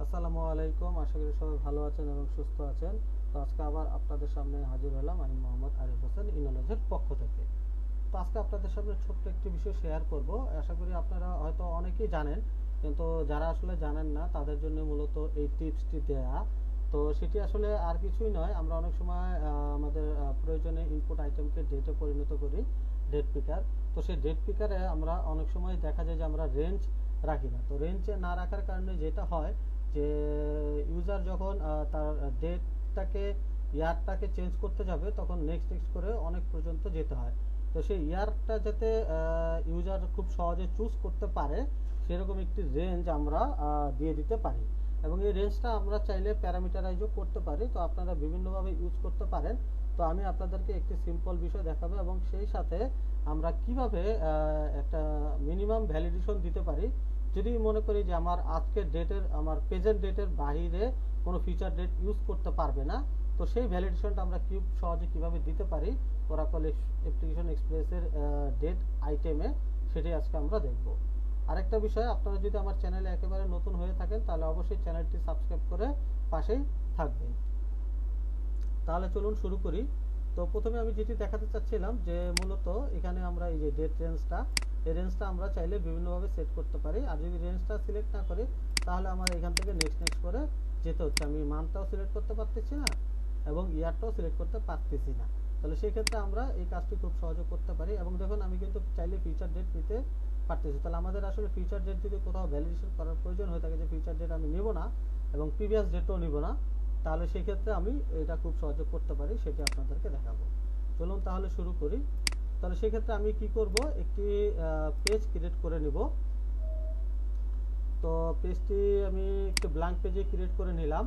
আসসালামু আলাইকুম। আশা করি সবাই ভালো আছেন এবং সুস্থ আছেন। তো আজকে আবার আপনাদের সামনে হাজির হলাম আমি মোহাম্মদ আরিফ হোসেন ইনোলজের পক্ষ থেকে। তো আজকে আপনাদের সামনে ছোট্ট একটি বিষয় শেয়ার করব। আশা করি আপনারা হয়তো অনেকেই জানেন, কিন্তু যারা আসলে জানেন না তাদের জন্য মূলত এই টিপসটি দেয়া। তো সেটি আসলে আর কিছুই নয়, আমরা অনেক সময় আমাদের প্রয়োজনে ইনপুট আইটেমকে ডেটে পরিণত করি, ডেট পিকার। তো সেই ডেট পিকারে আমরা অনেক সময় দেখা যায় যে আমরা রেঞ্জ রাখি না। তো রেঞ্জে না রাখার কারণে যেটা হয় যে ইউজার যখন তার ডেটটাকে ইয়ারটাকে চেঞ্জ করতে যাবে তখন নেক্সট নেক্সট করে অনেক পর্যন্ত যেতে হয়। তো সেই ইয়ারটা যাতে ইউজার খুব সহজে চুজ করতে পারে সেরকম একটি রেঞ্জ আমরা দিয়ে দিতে পারি, এবং এই রেঞ্জটা আমরা চাইলে প্যারামিটারাইজও করতে পারি। তো আপনারা বিভিন্নভাবে ইউজ করতে পারেন। তো আমি আপনাদেরকে একটি সিম্পল বিষয় দেখাবো এবং সেই সাথে আমরা কিভাবে একটা মিনিমাম ভ্যালিডেশন দিতে পারি। যদি মনে করি যে আমার আজকের ডেটের, আমার প্রেজেন্ট ডেটের বাইরে কোনো ফিউচার ডেট ইউজ করতে পারবে না, তো সেই ভ্যালিডেশনটা আমরা খুব সহজে কিভাবে দিতে পারি ওরাকল অ্যাপ্লিকেশন এক্সপ্রেসের ডেট আইটেমে, সেটাই আজকে আমরা দেখব। আরেকটা বিষয়, আপনারা যদি আমার চ্যানেলে একেবারে নতুন হয়ে থাকেন তাহলে অবশ্যই চ্যানেলটি সাবস্ক্রাইব করে পাশেই থাকবেন। তাহলে চলুন শুরু করি। তো প্রথমে আমি যেটি দেখাতে চাচ্ছিলাম যে মূলত এখানে আমরা এই যে ডেট রেঞ্জটা, এই রেঞ্জটা আমরা চাইলে বিভিন্নভাবে সেট করতে পারি। আর যদি রেঞ্জটা সিলেক্ট না করি তাহলে আমার এখান থেকে নেক্সট নেক্সট করে যেতে হচ্ছে। আমি মান্থটাও সিলেক্ট করতে পারতেছি না এবং ইয়ারটাও সিলেক্ট করতে পারতেছি না। তাহলে সেই ক্ষেত্রে আমরা এই কাজটি খুব সহজে করতে পারি। এবং দেখুন আমি কিন্তু চাইলে ফিউচার ডেট নিতে পারতেছি। তাহলে আমাদের আসলে ফিউচার ডেট যদি কোথাও ভ্যালিডেশন করার প্রয়োজন হয়ে থাকে যে ফিউচার ডেট আমি নেব না এবং প্রিভিয়াস ডেটও নিব না, তাহলে সেই ক্ষেত্রে আমি এটা খুব সহজে করতে পারি, সেটি আপনাদেরকে দেখাবো। চলুন তাহলে শুরু করি। তাহলে সেই ক্ষেত্রে আমি কি করব, একটি পেজ ক্রিয়েট করে নিব। তো পেজটি আমি একটু ব্ল্যাঙ্ক পেজে ক্রিয়েট করে নিলাম।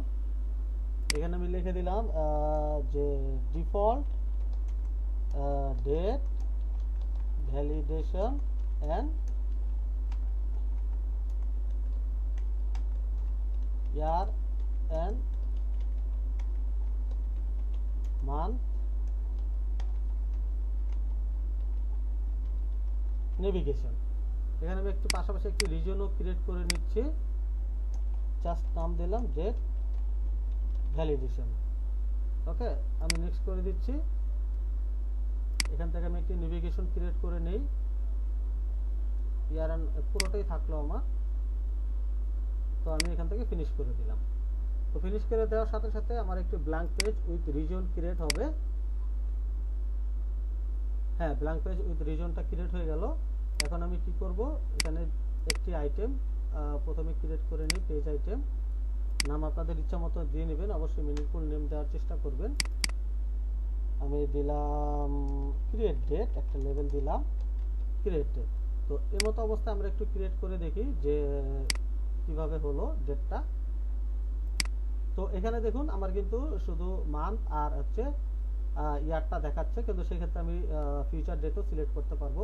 এখানে আমি লিখে দিলাম যে default date validation and year and month navigation. এখানে আমি একটু পাশাপাশি একটি রিজনও ক্রিয়েট করে নিচ্ছি। জাস্ট নাম দিলাম ডেট ভ্যালিডেশন। ওকে, আমি নেক্সট করে দিচ্ছি। এখান থেকে আমি একটি নেভিগেশন ক্রিয়েট করে নেই। ইয়ার পুরোটাই থাকলো আমার। তো আমি এখান থেকে ফিনিশ করে দিলাম। তো ফিনিশ করে দেওয়ার সাথে সাথে আমার একটি blank page with reason create হবে। হ্যাঁ, ব্ল্যাঙ্ক পেজ উইথ রিজনটা ক্রিয়েট হয়ে গেল। এখন আমি কি করব, এখানে একটি আইটেম প্রথমে ক্রিয়েট করে নিই। পেজ আইটেম নাম আপনাদের ইচ্ছা মতো দিয়ে নেবেন, অবশ্যই মিনিংফুল নেম দেওয়ার চেষ্টা করবেন। আমি দিলাম ক্রিয়েট ডেট, একটা লেভেল দিলাম ক্রিয়েট ডেট। তো এর মতো অবস্থায় আমরা একটু ক্রিয়েট করে দেখি যে কিভাবে হলো ডেটটা। তো এখানে দেখুন আমার কিন্তু শুধু মান্থ আর হচ্ছে ইয়ারটা দেখাচ্ছে, কিন্তু সেক্ষেত্রে আমি ফিউচার ডেটও সিলেক্ট করতে পারবো।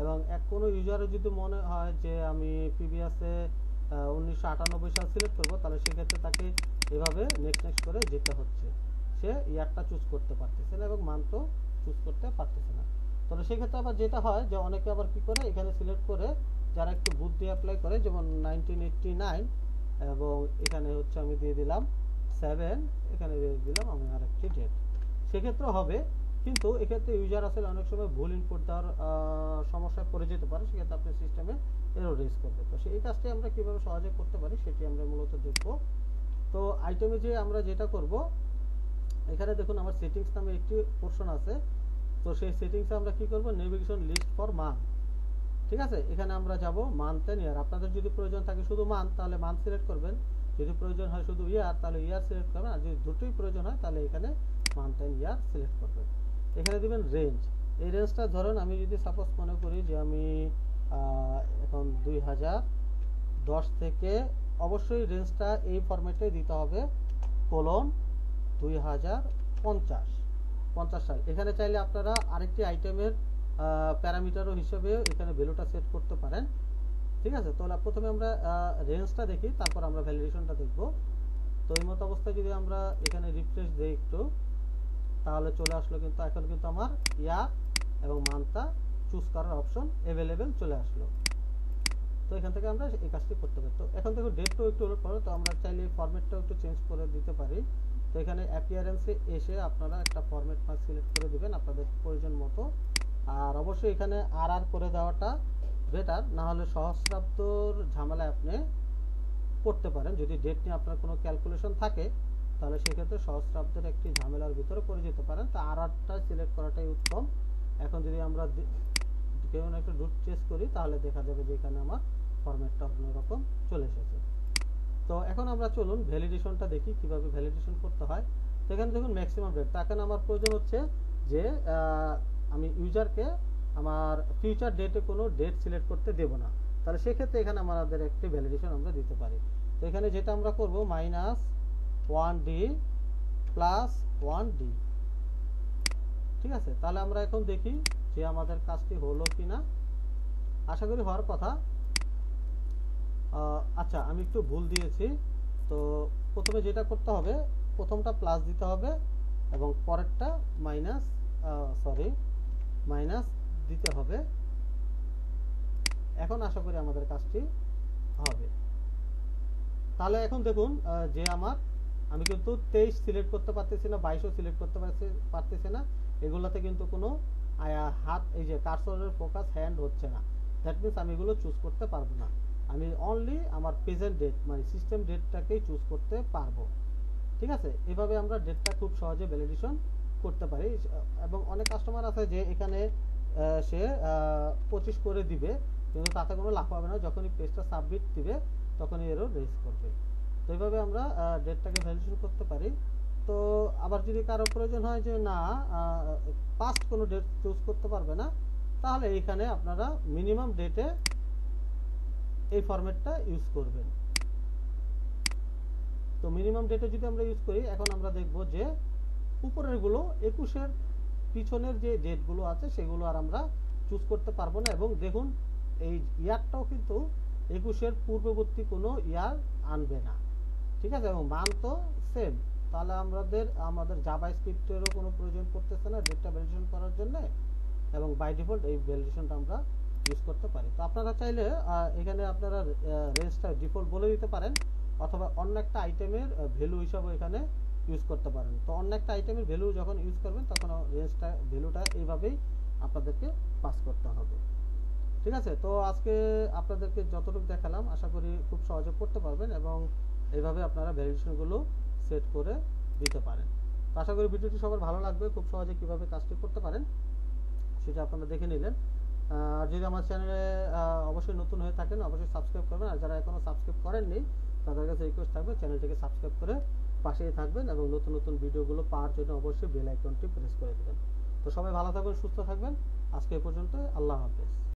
এবং কোনো ইউজারের যদি মনে হয় যে আমি প্রিভিয়াসে 1998 সাল সিলেক্ট করব, তাহলে সেক্ষেত্রে তাকে এভাবে নেক্সট নেক্সট করে যেতে হচ্ছে। সে ইয়ারটা চুজ করতে পারতেছে না এবং মান্থও চুজ করতে পারতেছে না। তবে সেক্ষেত্রে আবার যেটা হয় যে অনেকে আবার কি করে, এখানে সিলেক্ট করে যারা একটু বুদ্ধি অ্যাপ্লাই করে, যেমন 1989 এবং এখানে হচ্ছে আমি দিয়ে দিলাম 7, এখানে দিয়ে দিলাম আমি আরেকটি ডেট, সেক্ষেত্রে হবে। কিন্তু এক্ষেত্রে ইউজার আসলে অনেক সময় ভুল ইনপুট দেওয়ার সমস্যায় পড়ে যেতে পারে, সেক্ষেত্রে আপনি সিস্টেমে এরর রেজ করবে। তো সেই কাজটি আমরা কিভাবে সহজে করতে পারি সেটি আমরা মূলত দেখব। তো আইটেমে যে আমরা যেটা করব, এখানে দেখুন আমার সেটিংস নামে একটি পোর্শন আছে। তো সেই সেটিংসে আমরা কি করব, নেভিগেশন লিস্ট ফর মান্থ। ঠিক আছে, এখানে আমরা যাব মান্থ এন্ড ইয়ার। আপনাদের যদি প্রয়োজন থাকে শুধু মান্থ তাহলে মান্থ সিলেক্ট করবেন, যদি প্রয়োজন হয় শুধু ইয়ার তাহলে ইয়ার সিলেক্ট করবেন, আর যদি দুটোই প্রয়োজন হয় তাহলে এখানে মান্থ এন্ড ইয়ার সিলেক্ট করবেন। এখানে দিবেন রেঞ্জ। এই রেঞ্জটা ধরুন আমি যদি সাপোজ মনে করি যে আমি এখন 2010 থেকে, অবশ্যই রেঞ্জটা এই ফরম্যাটে দিতে হবে, কোলন 2050 সাল। এখানে চাইলে আপনারা আরেকটি আইটেমের প্যারামিটারও হিসেবে এখানে ভ্যালুটা সেট করতে পারেন। ঠিক আছে, তাহলে প্রথমে আমরা রেঞ্জটা দেখি, তারপর আমরা ভ্যালিডেশনটা দেখব। তো এই মতো অবস্থায় যদি আমরা এখানে রিফ্রেশ দিই একটু, তাহলে চলে আসলো। কিন্তু এখন কিন্তু আমার ইয়ার এবং মান্থটা চুজ করার অপশন অ্যাভেলেবেল চলে আসলো। তো এখান থেকে আমরা এই কাজটি করতে পারি। তো এখন দেখো ডেটটাও একটু উল্লেখ করো, তো আমরা চাইলে ফরম্যাটটাও একটু চেঞ্জ করে দিতে পারি। তো এখানে অ্যাপিয়ারেন্সে এসে আপনারা একটা ফরম্যাট মার্ক সিলেক্ট করে দিবেন আপনাদের প্রয়োজন মতো। আর অবশ্যই এখানে আর করে দেওয়াটা বেটার, না হলে সহস্রাব্দর ঝামেলায় আপনি পড়তে পারেন। যদি ডেট নিয়ে আপনার কোনো ক্যালকুলেশন থাকে তাহলে সেক্ষেত্রে সহস্রাব্দের একটি ঝামেলার ভিতরে পড়ে যেতে পারেন। তো আরটা সিলেক্ট করাটাই উত্তম। এখন যদি আমরা কেউ একটা রুট চেঞ্জ করি তাহলে দেখা যাবে যে এখানে আমার ফরম্যাটটা অন্যরকম চলে এসেছে। তো এখন আমরা চলুন ভ্যালিডেশনটা দেখি কিভাবে ভ্যালিডেশন করতে হয়। তো এখানে দেখুন ম্যাক্সিমাম ডেট, তো এখন আমার প্রয়োজন হচ্ছে যে আমি ইউজারকে আমার ফিউচার ডেটে কোনো ডেট সিলেক্ট করতে দেব না, তাহলে সেক্ষেত্রে এখানে আমাদের একটি ভ্যালিডেশন আমরা দিতে পারি। তো এখানে যেটা আমরা করব -1d + 1d, ঠিক আছে। তাহলে আমরা এখন দেখি যে আমাদের কাজটি হলো কিনা। আশা করি হওয়ার কথা। আচ্ছা, আমি একটু ভুল দিয়েছি। তো প্রথমে যেটা করতে হবে, প্রথমটা প্লাস দিতে হবে এবং পরেরটা মাইনাস দিতে হবে। এখন আশা করি আমাদের কাজটি হবে। তাহলে এখন দেখুন যে আমি কিন্তু 23 সিলেক্ট করতে পারতেছি না, 22ও সিলেক্ট করতে পারতেছি না। এগুলোতে কিন্তু কোনো হাত, এই যে কার্সরের ফোকাস হ্যান্ড হচ্ছে না। দ্যাট মিনস আমি এগুলো চুজ করতে পারবো না। আমি অনলি আমার প্রেজেন্ট ডেট মানে সিস্টেম ডেটটাকেই চুজ করতে পারবো, ঠিক আছে। এভাবে আমরা ডেটটা খুব সহজে ভ্যালিডেশন করতে পারি। এবং অনেক কাস্টমার আছে যে এখানে সে 25 করে দিবে, কিন্তু তাতে কোনো লাভ হবে না। যখনই পেজটা সাবমিট দিবে তখনই এরর রেজ করবে। তো এইভাবে আমরা ডেটটাকে ভ্যালিডেশন করতে পারি। তো আবার যদি কারো প্রয়োজন হয় যে না পাস্ট কোনো ডেট চুজ করতে পারবে না, তাহলে এইখানে আপনারা মিনিমাম ডেটে এই ফরম্যাটটা ইউজ করবেন। তো মিনিমাম ডেটে যদি আমরা ইউজ করি, এখন আমরা দেখব যে উপরের গুলো 21-এর পিছনের যে ডেটগুলো আছে সেগুলো আর আমরা চুজ করতে পারবো না। এবং দেখুন এই ইয়ারটাও কিন্তু 21-এর পূর্ববর্তী কোনো ইয়ার আনবে না, ঠিক আছে। এবং মান তো সেম, তাহলে আমাদের জাভা স্ক্রিপ্টেরও কোনো প্রয়োজন পড়তেছে না ডেটটা ভ্যালিডেশন করার জন্য। এবং বাই ডিফল্ট এই ভ্যালিডেশনটা আমরা ইউজ করতে পারি। তো আপনারা চাইলে এখানে আপনারা রেঞ্জটা ডিফল্ট বলে দিতে পারেন, অথবা অন্য একটা আইটেমের ভ্যালু হিসাবে এখানে ইউজ করতে পারেন। তো অন্য একটা আইটেমের ভ্যালু যখন ইউজ করবেন তখন ভ্যালুটা এইভাবেই আপনাদেরকে পাস করতে হবে, ঠিক আছে। তো আজকে আপনাদেরকে যতটুকু দেখালাম আশা করি খুব সহজে করতে পারবেন এবং এইভাবে আপনারা ভ্যালিডেশনগুলো সেট করে দিতে পারেন। তো আশা করি ভিডিওটি সবার ভালো লাগবে। খুব সহজে কিভাবে কাজটি করতে পারেন সেটা আপনারা দেখে নিলেন। আর যদি আমার চ্যানেলে অবশ্যই নতুন হয়ে থাকেন অবশ্যই সাবস্ক্রাইব করবেন। আর যারা এখনো সাবস্ক্রাইব করেননি তাদের কাছে রিকোয়েস্ট থাকবে চ্যানেলটিকে সাবস্ক্রাইব করে পাশেই থাকবেন এবং নতুন নতুন ভিডিওগুলো পাওয়ার জন্য অবশ্যই বেল আইকনটি প্রেস করে দেবেন। তো সবাই ভালো থাকবেন, সুস্থ থাকবেন। আজকে এ পর্যন্ত, আল্লাহ হাফেজ।